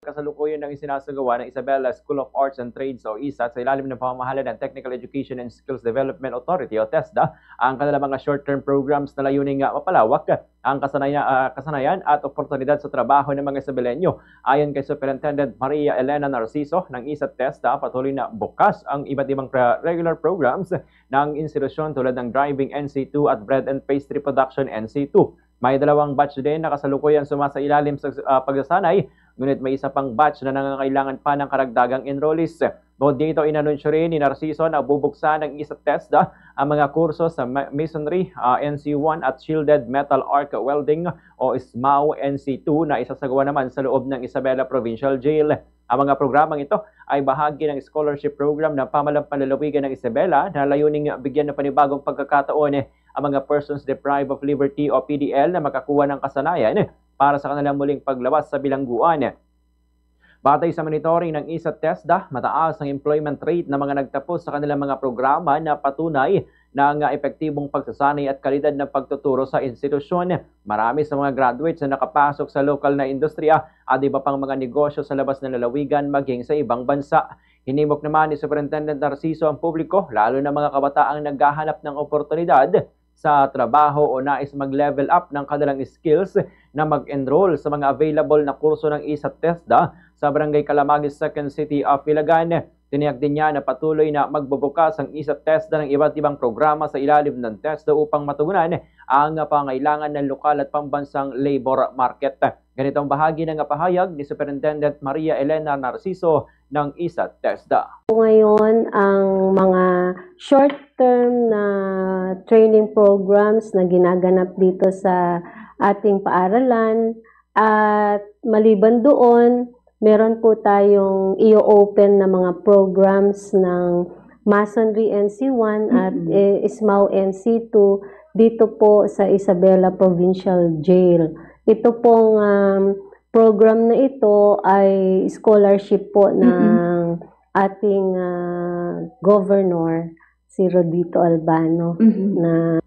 Kasalukuyan ng isinasagawa ng Isabela School of Arts and Trades o ISAT sa ilalim ng pamamahala ng Technical Education and Skills Development Authority o TESDA ang kanilang mga short-term programs na layuning mapalawak ang kasanayan at oportunidad sa trabaho ng mga Isabelenyo. Ayon kay Superintendent Maria Elena Narciso ng ISAT TESDA, patuloy na bukas ang iba't ibang regular programs ng institusyon tulad ng Driving NC2 at Bread and Pastry Production NC2. May dalawang batch din na kasalukuyan sumasailalim sa pagsasanay, ngunit may isa pang batch na nangangailangan pa ng karagdagang enrollees. Bukod dito, inanunsyo rin ni Narciso na bubuksan ng ISAT TESDA ang mga kurso sa Masonry NC1 at Shielded Metal Arc Welding o SMAW NC2 na isasagawa naman sa loob ng Isabela Provincial Jail. Ang mga programang ito ay bahagi ng scholarship program ng Pamahalang Panlalawigan ng Isabela na layuning bigyan ng panibagong pagkakataon ang mga persons deprived of liberty o PDL na makakuha ng kasanayan para sa kanilang muling paglawas sa bilangguan. Batay sa monitoring ng ISAT TESDA, mataas ang employment rate ng mga nagtapos sa kanilang mga programa na patunay ng epektibong pagsasanay at kalidad ng pagtuturo sa institusyon. Marami sa mga graduates na nakapasok sa lokal na industriya at iba pang mga negosyo sa labas ng lalawigan maging sa ibang bansa. Hinimok naman ni Superintendent Narciso ang publiko, lalo na mga kabataang naghahanap ng oportunidad sa trabaho o nais mag-level up ng kanilang skills na mag-enroll sa mga available na kurso ng ISAT TESDA sa Barangay Calamagis, 2nd City of Ilagan. Tiniyak din niya na patuloy na magbubukas ang ISAT TESDA ng iba't ibang programa sa ilalim ng TESDA upang matugunan ang pangailangan ng lokal at pambansang labor market. Ganitong bahagi ng pahayag ni Superintendent Maria Elena Narciso ng ISAT TESDA. Ngayon, ang mga short-term na training programs na ginaganap dito sa ating paaralan at maliban doon, meron po tayong i-open na mga programs ng Masonry NC1 at SMAW NC2 dito po sa Isabela Provincial Jail. Ito pong program na ito ay scholarship po ng ating governor, si Rodito Albano, na